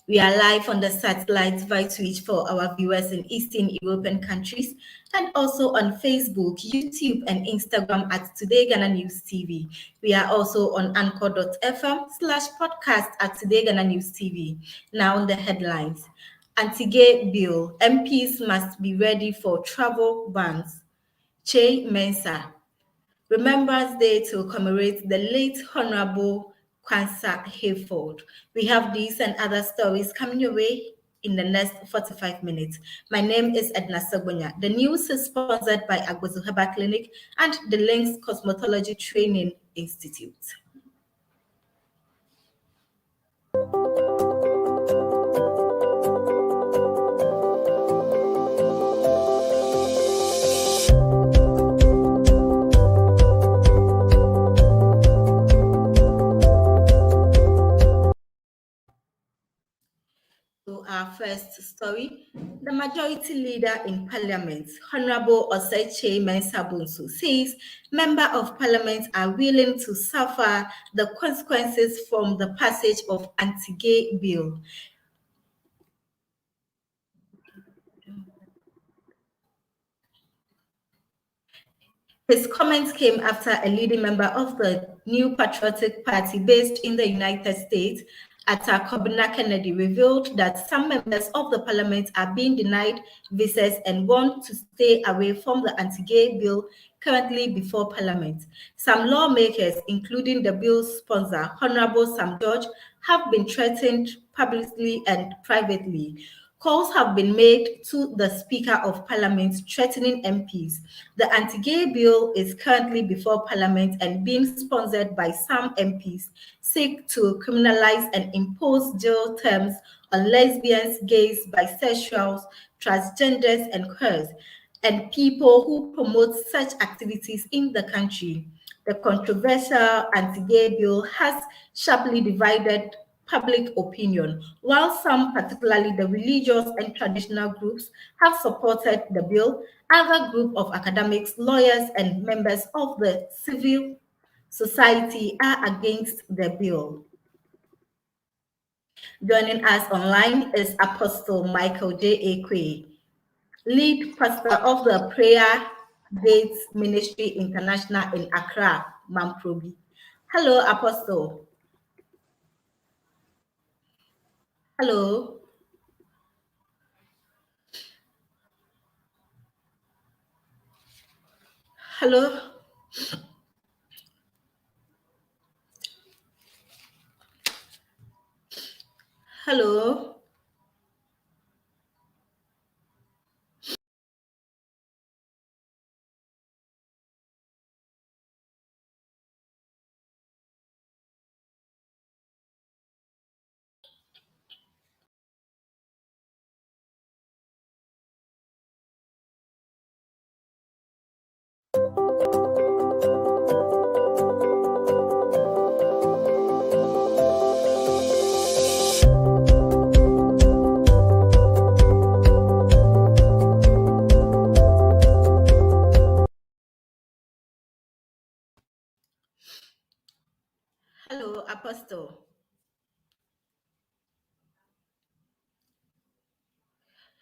We are live on the satellite via Twitch for our viewers in Eastern European countries and also on Facebook, YouTube, and Instagram at Today Ghana News TV. We are also on anchor.fm/podcast at Today Ghana News TV. Now on the headlines. Anti-gay bill. MPs must be ready for travel bans. Che Mensa. Remembrance Day to commemorate the late Honorable Kwanzaa Hayford. We have these and other stories coming your way in the next 45 minutes. My name is Edna Sagbonya. The news is sponsored by Agbozu Herbal Clinic and the Links Cosmetology Training Institute. So our first story, the majority leader in parliament, Honorable Oseche Mensah-Bonsu, says members of parliament are willing to suffer the consequences from the passage of anti-gay bill. His comments came after a leading member of the New Patriotic Party based in the United States, Atta Kobina Kennedy, revealed that some members of the parliament are being denied visas and want to stay away from the anti-gay bill currently before parliament. Some lawmakers, including the bill's sponsor, Honorable Sam George, have been threatened publicly and privately. Calls have been made to the Speaker of Parliament threatening MPs. The anti-gay bill is currently before Parliament and being sponsored by some MPs seek to criminalize and impose jail terms on lesbians, gays, bisexuals, transgenders, and queers, and people who promote such activities in the country. The controversial anti-gay bill has sharply divided public opinion. While some, particularly the religious and traditional groups, have supported the bill, other groups of academics, lawyers, and members of the civil society are against the bill. Joining us online is Apostle Michael J. Ekwe, lead pastor of the Prayer Gates Ministry International in Accra, Mamprobi. Hello, Apostle. Hello. Hello. Hello. Hello, Apostle.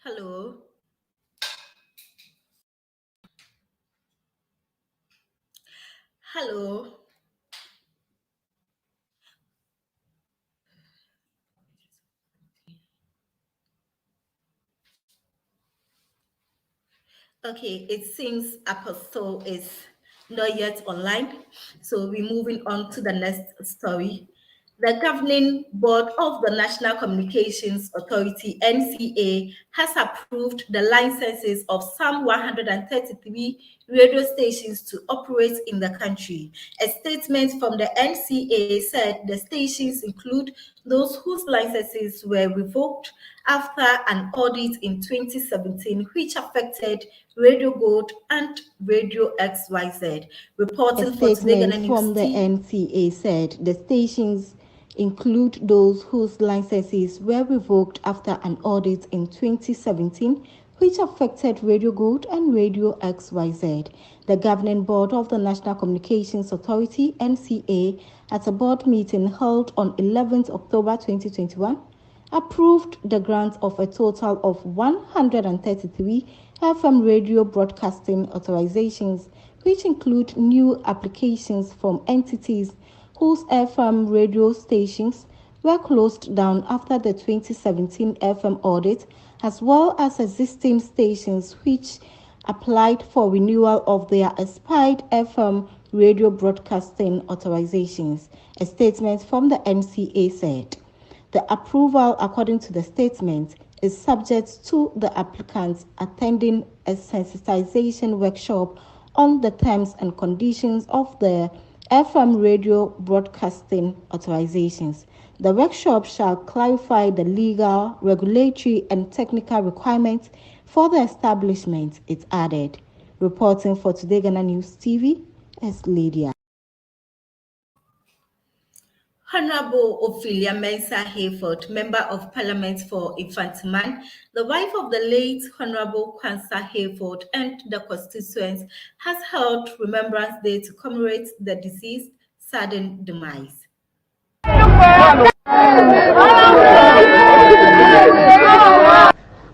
Hello. Hello. Okay, it seems Apostle is not yet online. So we're moving on to the next story. The governing board of the National Communications Authority, NCA, has approved the licenses of some 133 radio stations to operate in the country. A statement from the NCA said the stations include those whose licenses were revoked after an audit in 2017, which affected Radio Gold and Radio XYZ. Reporting a statement from the NCA said the stations include those whose licenses were revoked after an audit in 2017, which affected Radio Gold and Radio XYZ. The governing board of the National Communications Authority (NCA), at a board meeting held on 11th October 2021, approved the grant of a total of 133 FM radio broadcasting authorizations, which include new applications from entities whose FM radio stations were closed down after the 2017 FM audit, as well as existing stations which applied for renewal of their expired FM radio broadcasting authorizations. A statement from the NCA said, "The approval, according to the statement, is subject to the applicants attending a sensitization workshop on the terms and conditions of the FM radio broadcasting authorizations. The workshop shall clarify the legal, regulatory, and technical requirements for the establishment," it added. Reporting for Today Ghana News TV is Lydia. Honorable Ophelia Mensah Hayford, Member of Parliament for Infantiman, the wife of the late Honorable Kwanzaa Hayford, and the constituents, has held Remembrance Day to commemorate the deceased's sudden demise.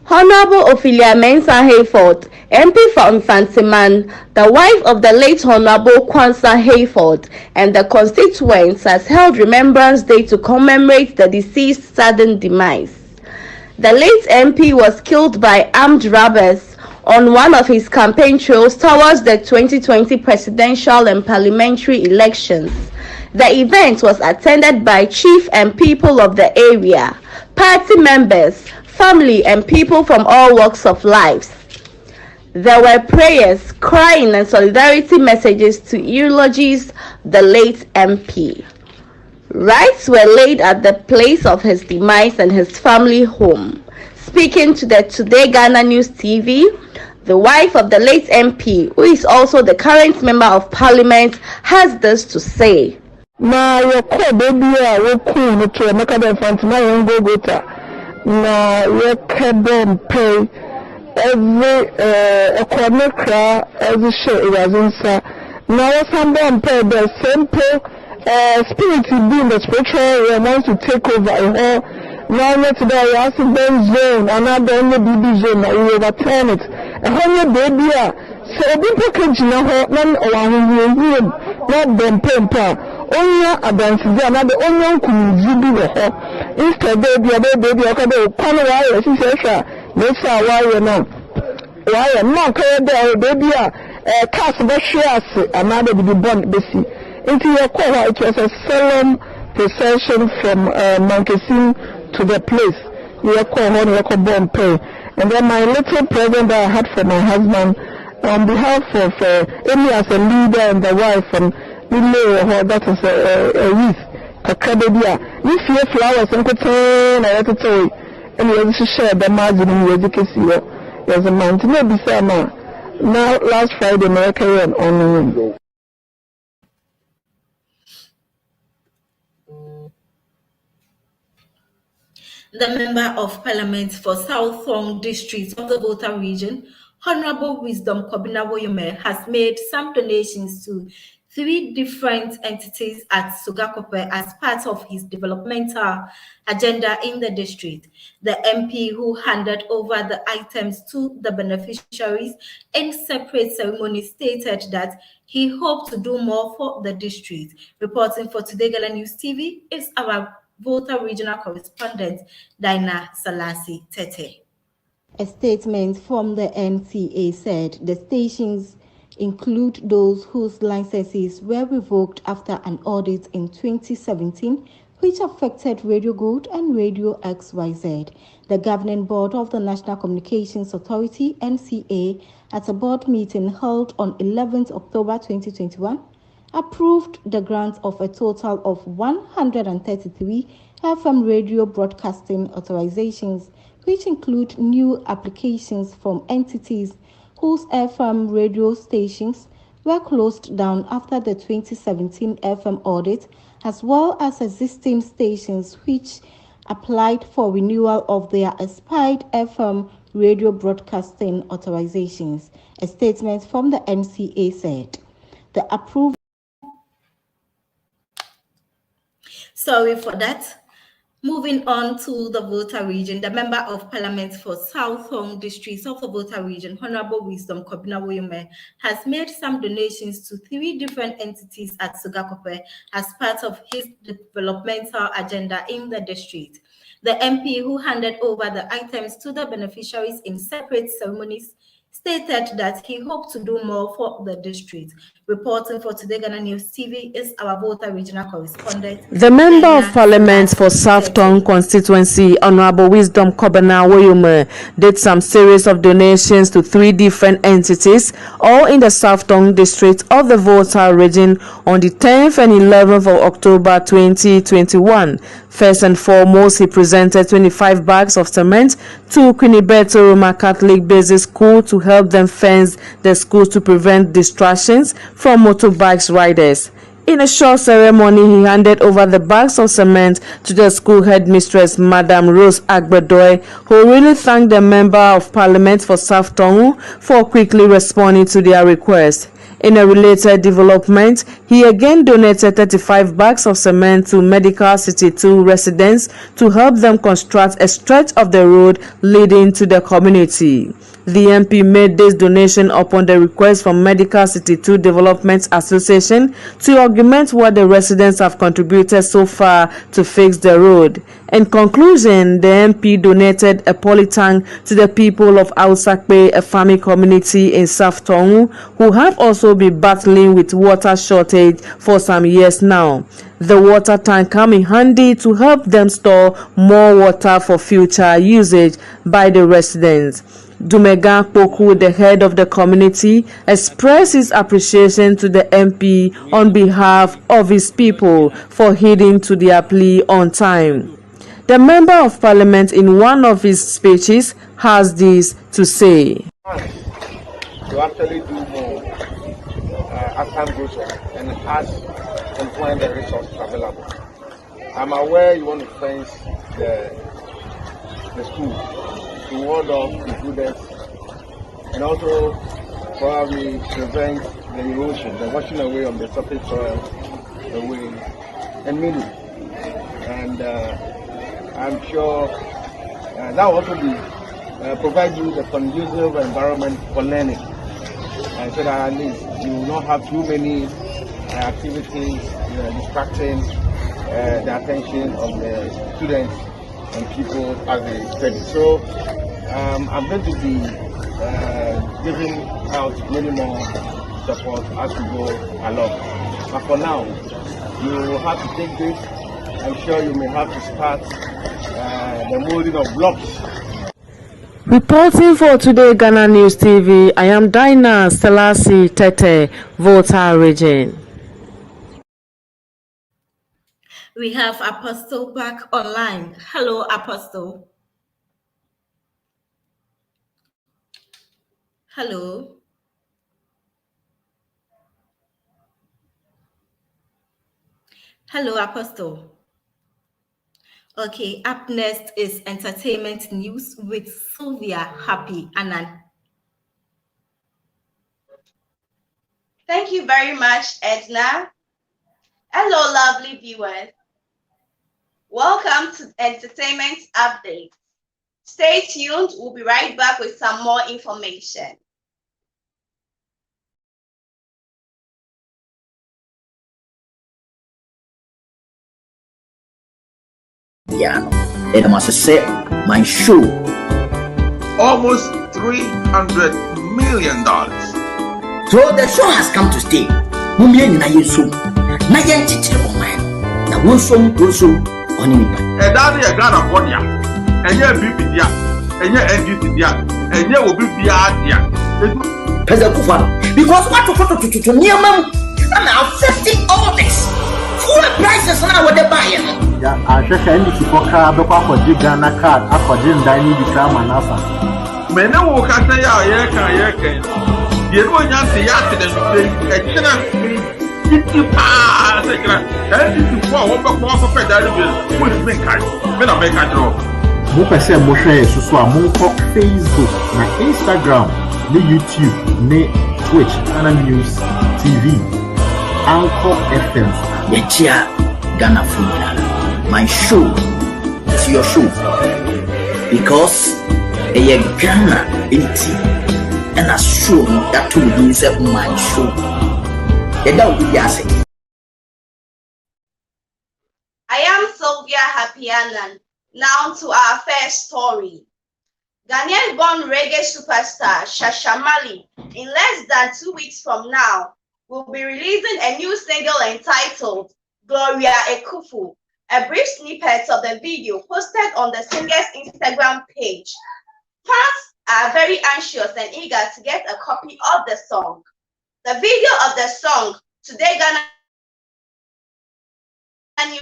Honorable Ophelia Mensah Hayford, MP for Infantiman, the wife of the late Honorable Kwanzaa Hayford, and the constituents, has held Remembrance Day to commemorate the deceased's sudden demise. The late MP was killed by armed robbers on one of his campaign trails towards the 2020 presidential and parliamentary elections. The event was attended by chief and people of the area, party members, family, and people from all walks of life. There were prayers, crying, and solidarity messages to eulogies the late MP. Rites were laid at the place of his demise and his family home. Speaking to the Today Ghana News TV, the wife of the late MP, who is also the current member of parliament, has this to say. Na yɛkɔ baby a wɔkuu no to Emeka da Infantima yɛn Gogota na yɛkɛbɔ mpɛ every ɛkɔne kra every hyɛ Awurade nsa na wɔsan bɔ mpɛ the simple spirit be in the spiritual realm wants to take over her. Now today accident zone another BB zone na we overturn it ɛhɔ baby a sɛ obi package na hɔ na ɔwɔ na bɛn pɛmpa onya abansidi anade onya nkunzi bi wɔ hɔ instead baby ɔkɔbɛ kwan wayɛ sisɛ hwɛ nesa wayɛ no wayɛ na ɔkɔyɛ dɛ baby a cars bɛhwe ase anade bi bɔn besi nti yɛkɔ hɔ. It was a solemn procession from Mankesim to the place. Yɛkɔ hɔ na yɛkɔ bɔ mpɛ, and then my little present that I had for my husband on behalf of Amy as a leader and the wife and that is a wreath kakra baby a ne fie flowers nkotaa na yɛtete and yɛde share the margin in yɛde kesi hɔ yɛde man nti na bisa ma na last Friday na yɛkɛyɛ on The Member of Parliament for South Thong District of the Volta region, Honorable Wisdom Kobina Woyome, has made some donations to 3 different entities at Sugakope as part of his developmental agenda in the district. The MP, who handed over the items to the beneficiaries in separate ceremonies, stated that he hoped to do more for the district. Reporting for Today Ghana News TV is our Volta regional correspondent, Dinah Salasi Tete. A statement from the NCA said the stations include those whose licenses were revoked after an audit in 2017, which affected Radio Gold and Radio XYZ. The governing board of the National Communications Authority (NCA), at a board meeting held on 11th October 2021, approved the grant of a total of 133 FM radio broadcasting authorizations, which include new applications from entities whose FM radio stations were closed down after the 2017 FM audit, as well as existing stations which applied for renewal of their expired FM radio broadcasting authorizations. A statement from the MCA said the approval. Sorry for that. Moving on to the Volta region, the Member of Parliament for South Hong District of the Volta region, Honorable Wisdom Kobina Woyome, has made some donations to 3 different entities at Sugakope as part of his developmental agenda in the district. The MP, who handed over the items to the beneficiaries in separate ceremonies, stated that he hoped to do more for the district. Reporting for Today Ghana News TV is our Volta regional correspondent. The Member of Parliament for South Tong constituency, Honorable Wisdom Kobina Woyome, did some series of donations to 3 different entities, all in the South Tong district of the Volta region on the 10th and 11th of October 2021. First and foremost, he presented 25 bags of cement to Quinibeto Roman Catholic Basic School to help them fence the schools to prevent distractions from motorbikes riders. In a short ceremony, he handed over the bags of cement to the school headmistress, Madam Rose Agbedoy, who really thanked the Member of Parliament for South Tong for quickly responding to their request. In a related development, he again donated 35 bags of cement to Medical City 2 residents to help them construct a stretch of the road leading to the community. The MP made this donation upon the request from Medical City 2 Development Association to augment what the residents have contributed so far to fix the road. In conclusion, the MP donated a polytank to the people of Ausakpe, a farming community in South Tong, who have also been battling with water shortage for some years now. The water tank come in handy to help them store more water for future usage by the residents. Dumega Poku, the head of the community, expressed his appreciation to the MP on behalf of his people for heeding to their plea on time. The Member of Parliament, in one of his speeches, has this to say. To actually do more as time goes on and as employing the resources available. I'm aware you want to fence the school to ward off intruders and also probably prevent the erosion, the washing away of the surface soil away and mildew. And I'm sure that will also be provide you the conducive environment for learning, and so that at least you will not have too many activities distracting the attention of the students and people as they study. So I'm going to be giving out many more support as we go along. But for now, you will have to take this. I'm sure you may have to start the molding of blocks. Reporting for Today Ghana News TV, I am Dinah Selassie Tete, Volta region. We have Apostle back online. Hello, Apostle. Hello. Hello, Apostle. Okay, up next is entertainment news with Sylvia Happy Annan. Thank you very much, Edna. Hello, lovely viewers. Welcome to Entertainment Update. Stay tuned. We'll be right back with some more information. Yeah, it must say my show. Almost $300 million. So the show has come to stay. Mumia na yesu. Na yen chichire o man. Na wonsom oni nipa. E da na Ghana for dia. Enye BP dia. Enye NGT dia. Enye obi bia dia. President Kufano. Because what to near mom. I'm affecting all this. Full prices now what they buy. Yeah, I just end the poker for Ghana card after Jim Dining the Crama Nasa. Mene wo kata ya yeka. Ye no nya se ya te de so e kina 50 pa say NDC for one back that with me catch. Me na make catch no. Mo pese mo share so a mo ko Facebook na Instagram, ni YouTube, ni Twitch, TodayGhanaNews TV, Anchor FM. Yechia Ghana Food. My show is your show because a Ghana inti and a show that will be my show. I am Sylvia Hapianan. Now to our first story. Ghanaian-born reggae superstar Shasha Mali, in less than 2 weeks from now, will be releasing a new single entitled Gloria Ekufu. A brief snippet of the video posted on the singer's Instagram page. Fans are very anxious and eager to get a copy of the song. The video of the song, Today Ghana News,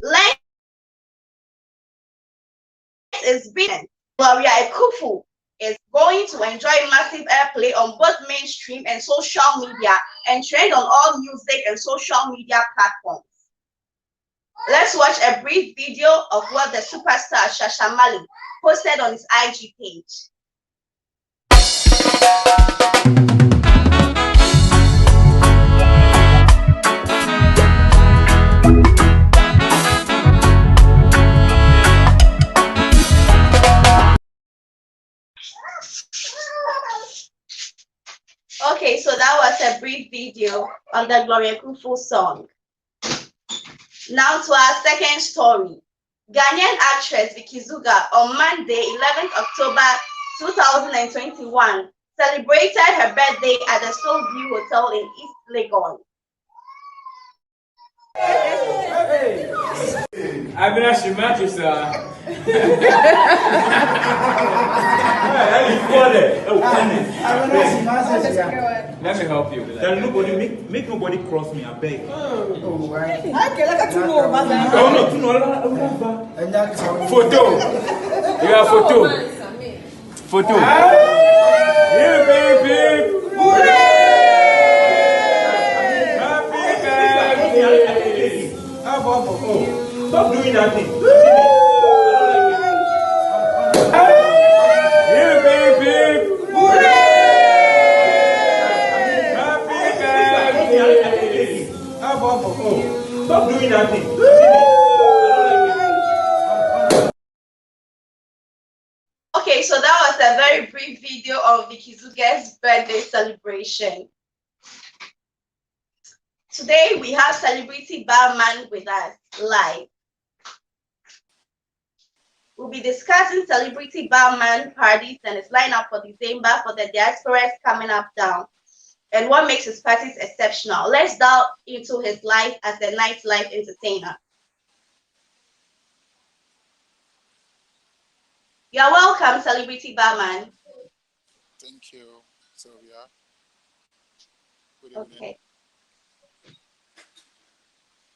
is being Gloria Ekufu is going to enjoy massive airplay on both mainstream and social media and trend on all music and social media platforms. Let's watch a brief video of what the superstar Shasha Mali posted on his IG page. Okay, so that was a brief video on the Gloria Ekufu song. Now to our second story. Ghanaian actress Vicky Zuga on Monday, 11th October 2021, celebrated her birthday at the Soul View Hotel in East Legon. I've been actually matches, sir. Let me help you. Tell nobody, make nobody cross me, I beg. Oh, no, photo. You have photo. Photo. Here, baby. Stop doing that thing. Here, baby. Stop doing that thing. Okay, so that was a very brief video of Vicky Zuga's birthday celebration. Today we have celebrity barman with us live. We'll be discussing celebrity barman parties and its lineup for December for the diasporas coming up down, and what makes his parties exceptional. Let's delve into his life as a nightlife entertainer. You're welcome, celebrity barman. Thank you, Sylvia. Good evening. Okay.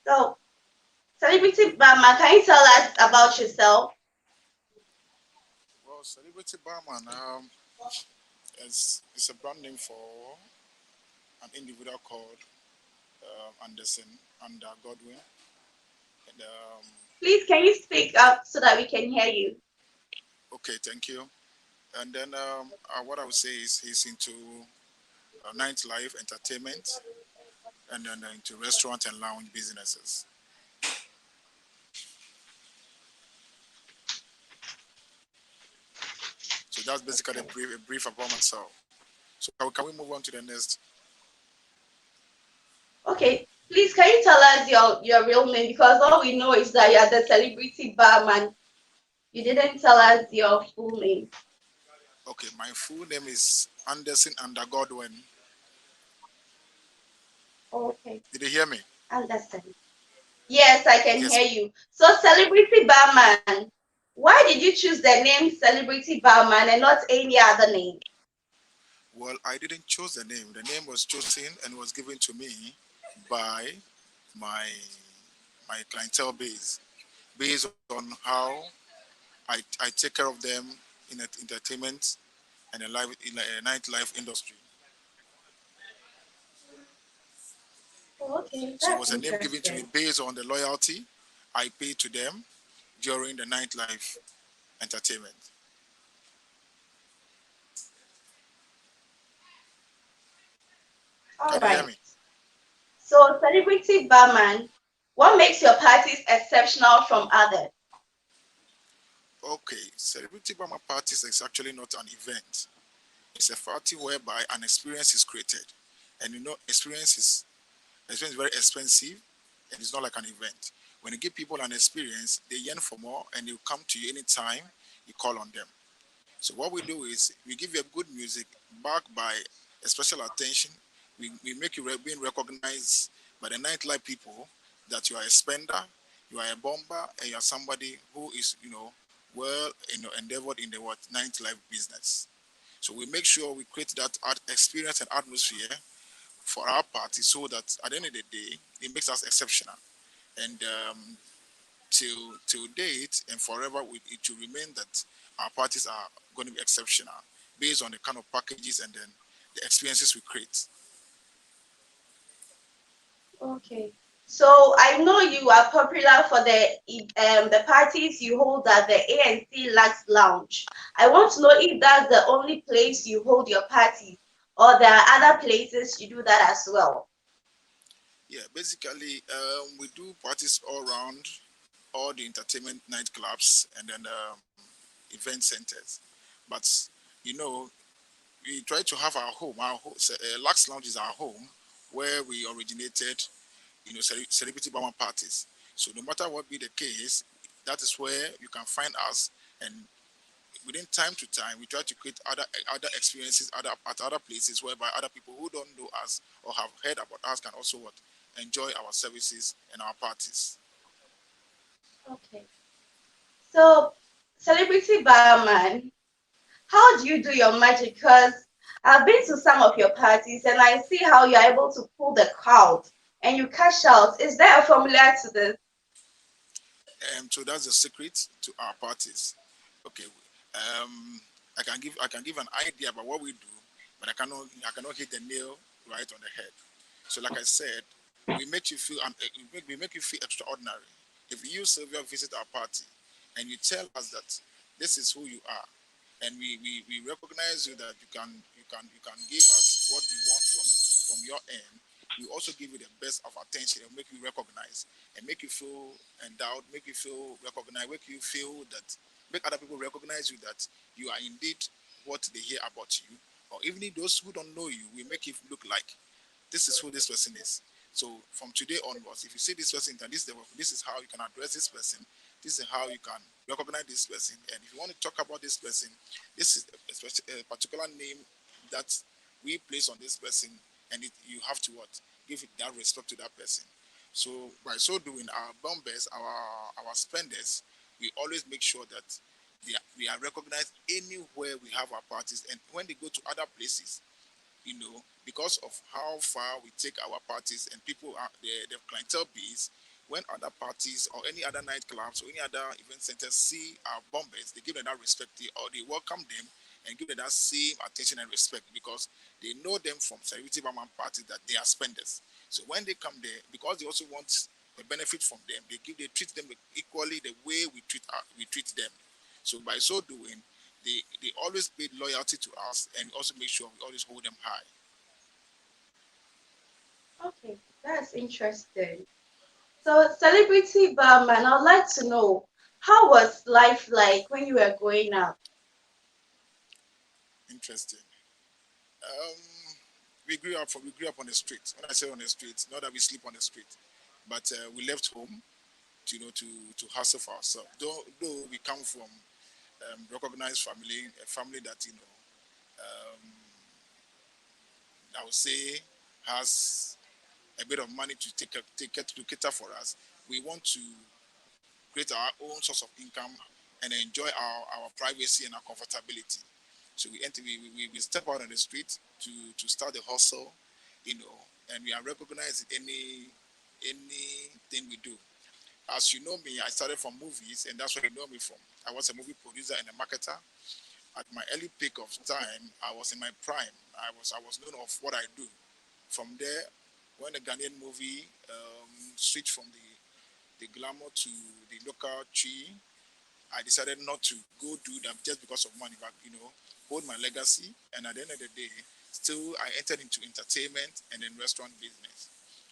So, celebrity barman, can you tell us about yourself? Well, celebrity barman is a brand name for an individual called Anderson under Godwin. And, please, can you speak up so that we can hear you? Okay, thank you. And then what I would say is he's into nightlife entertainment and then into restaurant and lounge businesses. So that's basically a brief about myself. So can we move on to the next? Okay, please can you tell us your real name, because all we know is that you are the celebrity barman. You didn't tell us your full name. Okay, my full name is Anderson under Godwin. Okay. Did you hear me? Anderson. Yes, I can Yes. hear you. So celebrity barman, why did you choose the name celebrity barman and not any other name? Well, I didn't choose the name. The name was chosen and was given to me by my clientele base, based on how I take care of them in entertainment and in a nightlife industry. Oh, okay, So it that's was a name given to me interesting. based on the loyalty I paid to them during the nightlife entertainment. All Can you hear right. me? So, celebrity barman, what makes your parties exceptional from others? Okay, celebrity Bama parties is actually not an event. It's a party whereby an experience is created. And you know, experience is very expensive and it's not like an event. When you give people an experience, they yearn for more and they will come to you anytime you call on them. So what we do is we give you a good music backed by a special attention. We make you being recognized by the nightlife people that you are a spender, you are a bomber, and you are somebody who is, well, endeavored in the nightlife business. So we make sure we create that art experience and atmosphere for our party so that at the end of the day, it makes us exceptional. And till date and forever, it will remain that our parties are going to be exceptional based on the kind of packages and then the experiences we create. Okay. So I know you are popular for the parties you hold at the ANC Lux Lounge. I want to know if that's the only place you hold your parties, or there are other places you do that as well. Yeah, basically, we do parties all around all the entertainment nightclubs and then event centers. But you know, we try to have our home. Lux Lounge is our home where we originated. Celebrity Bama parties. So no matter what be the case, that is where you can find us. And within time to time, we try to create other experiences at other places whereby other people who don't know us or have heard about us can also enjoy our services and our parties. Okay. So, celebrity barman, how do you do your magic? Because I've been to some of your parties and I see how you're able to pull the crowd and you cash out. Is there a formula to this? So that's the secret to our parties. Okay. Um, I can give an idea about what we do, but I cannot hit the nail right on the head. So like I said, we make you feel extraordinary. If you, Sylvia, visit our party and you tell us that this is who you are, and we recognize you that you can give us what we want from your end, we also give you the best of attention and make you recognize and make you feel endowed, make you feel recognized, make other people recognize you that you are indeed what they hear about you, or even if those who don't know you, we make it look like this is who this person is. So from today onwards, if you see this person, then this is how you can address this person. This is how you can recognize this person. And if you want to talk about this person, this is a particular name that we place on this person, and you have to what give it that respect to that person. So by so doing, our bombers, our spenders, we always make sure that we are recognized anywhere we have our parties, and when they go to other places, because of how far we take our parties and people are the clientele base, when other parties or any other nightclubs or any other event centers see our bombers, they give them that respect, or they welcome them and give them that same attention and respect because they know them from celebrity Bama parties that they are spenders. So when they come there, because they also want a benefit from them, they treat them equally the way we treat them. So by so doing, they always paid loyalty to us and also make sure we always hold them high. Okay, that's interesting. So, celebrity barman, I'd like to know, how was life like when you were growing up? Interesting. Um, we grew up on the street. When I say on the street, not that we sleep on the street, but we left home to hustle for ourselves. Though we come from recognized family, a family that um, I would say has a bit of money to cater for us. We want to create our own source of income and enjoy our privacy and our comfortability. So we step out on the street to start the hustle, and we are recognized in anything we do. As you know me, I started from movies, and that's where you know me from. I was a movie producer and a marketer. At my early peak of time, I was in my prime. I was known of what I do. From there, when the Ghanaian movie switched from the glamour to the local tree, I decided not to go do that just because of money, but hold my legacy. And at the end of the day, still I entered into entertainment and then restaurant business.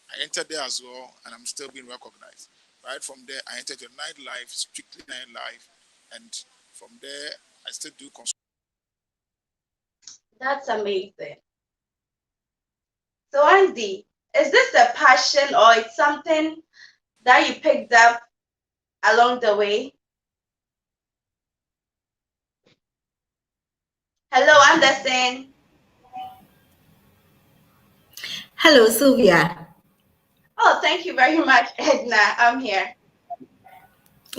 I entered there as well, and I'm still being recognized. Right from there, I entered the nightlife, strictly nightlife, and from there, I still do construction. That's amazing. So, Andy, is this a passion or it's something that you picked up along the way? Hello, Anderson. Hello, Sylvia. Oh, thank you very much, Edna. I'm here.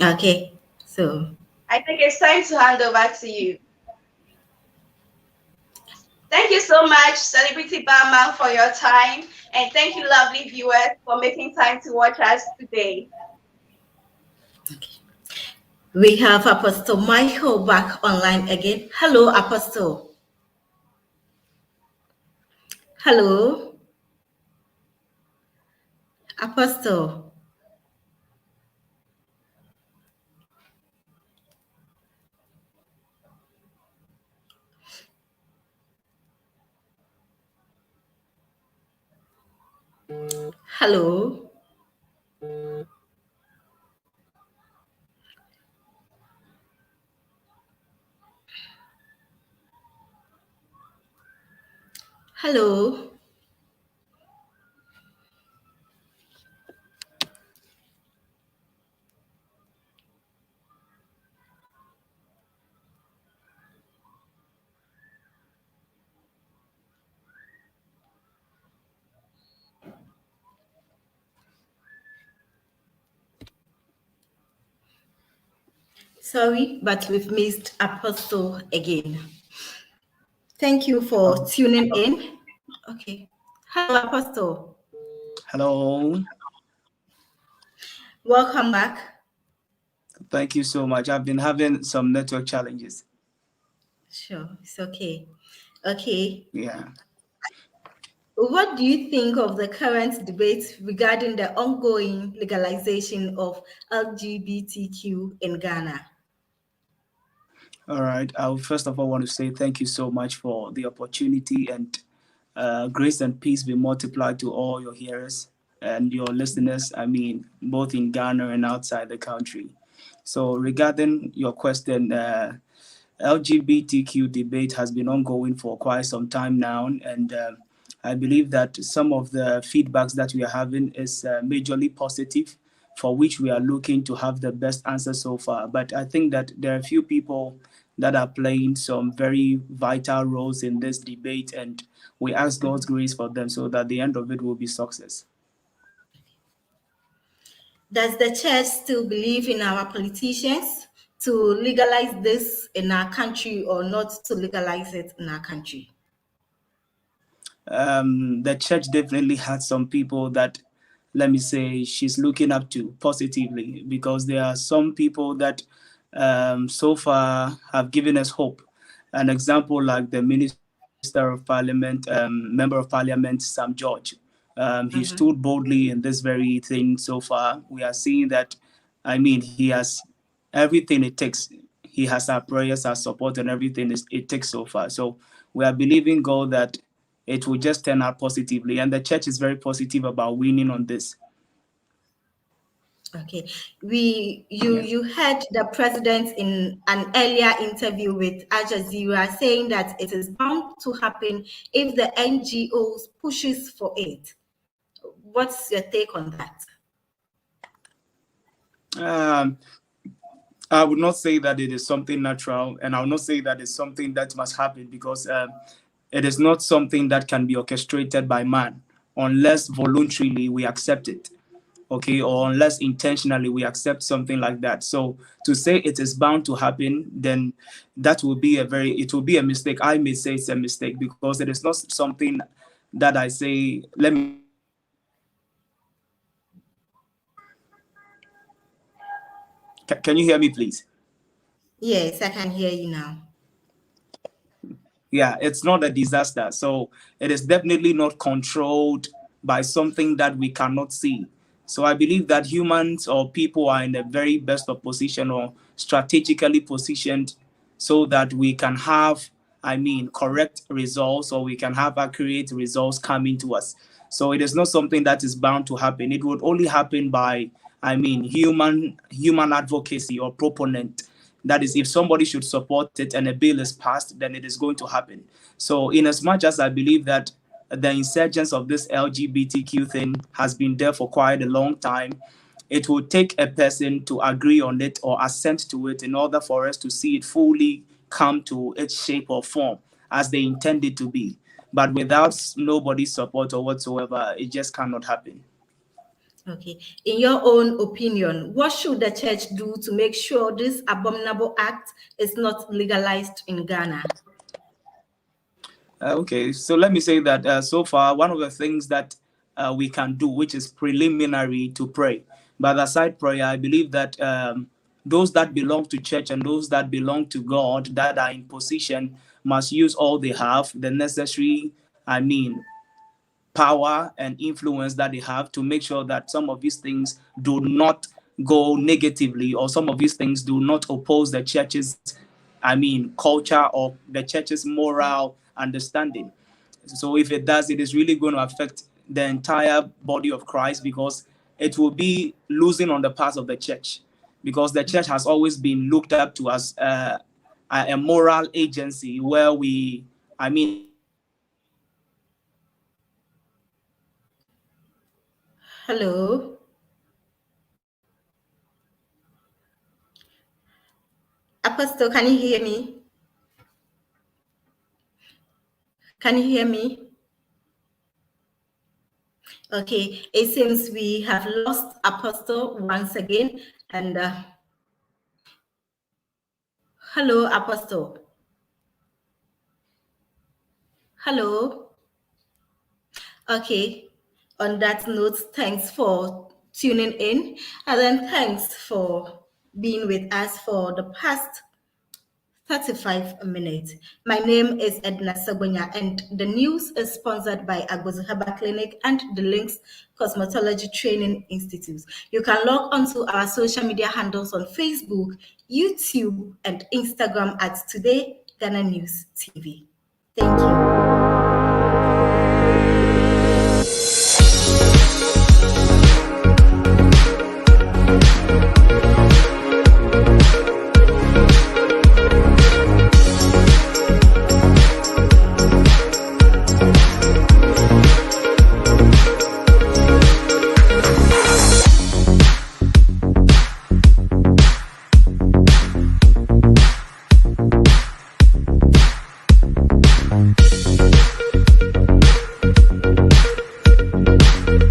Okay, so I think it's time to hand over to you. Thank you so much, Celebrity Barman, for your time. And thank you, lovely viewers, for making time to watch us today. we have Apostle Michael back online again. Hello, Apostle. Hello, Apostle. Hello. Hello. Sorry, but we've missed Apostle again. Thank you for tuning in. Okay. Hello, Apostle. Hello. Welcome back. Thank you so much. I've been having some network challenges. Sure, it's okay. Okay. Yeah. What do you think of the current debate regarding the ongoing legalization of LGBTQ in Ghana? All right. I first of all want to say thank you so much for the opportunity, and grace and peace be multiplied to all your hearers and your listeners. I mean, both in Ghana and outside the country. So regarding your question, LGBTQ debate has been ongoing for quite some time now, and I believe that some of the feedbacks that we are having is majorly positive, for which we are looking to have the best answer so far. But I think that there are a few people that are playing some very vital roles in this debate, and we ask God's grace for them so that the end of it will be success. Does the church still believe in our politicians to legalize this in our country or not to legalize it in our country? The church definitely had some people that, let me say, she's looking up to positively, because there are some people that so far have given us hope. An example like the Minister of Parliament, Member of Parliament, Sam George. He stood boldly in this very thing so far. We are seeing that, I mean, he has everything it takes. He has our prayers, our support, and everything it takes so far. So we are believing God that it will just turn out positively. And the church is very positive about winning on this. Okay, you heard the president in an earlier interview with Al Jazeera saying that it is bound to happen if the NGOs pushes for it. What's your take on that? I would not say that it is something natural, and I would not say that it's something that must happen, because it is not something that can be orchestrated by man unless voluntarily we accept it. Okay, or unless intentionally we accept something like that. So to say it is bound to happen, then that will be it will be a mistake. I may say it's a mistake, because it is not something that I say, let me say, it is not something that I say, can you hear me, please? Yes, I can hear you now. Yeah, it's not a disaster. So it is definitely not controlled by something that we cannot see. So I believe that humans or people are in the very best of position or strategically positioned so that we can have, correct results, or we can have accurate results coming to us. So it is not something that is bound to happen. It would only happen by, human advocacy or proponent. That is, if somebody should support it and a bill is passed, then it is going to happen. So in as much as I believe that the insurgence of this LGBTQ thing has been there for quite a long time, it will take a person to agree on it or assent to it in order for us to see it fully come to its shape or form as they intend it to be. But without nobody's support or whatsoever, it just cannot happen. Okay. In your own opinion, what should the church do to make sure this abominable act is not legalized in Ghana? Okay, so let me say that so far, one of the things that we can do, which is preliminary to pray. But aside prayer, I believe that those that belong to church and those that belong to God that are in position must use all they have, the necessary, power and influence that they have to make sure that some of these things do not go negatively, or some of these things do not oppose the church's, culture or the church's moral understanding. So if it does, it is really going to affect the entire body of Christ, because it will be losing on the part of the church, because the church has always been looked up to as a moral agency where we, Hello. Apostle, can you hear me? Can you hear me? Okay, it seems we have lost Apostle once again. And hello, Apostle. Hello. Okay, on that note, thanks for tuning in, and then thanks for being with us for the past 35 minutes. My name is Edna Sabunya, and the news is sponsored by Agbozu Herbal Clinic and the Links Cosmetology Training Institute. You can log onto our social media handles on Facebook, YouTube, and Instagram at Today Ghana News TV. Thank you.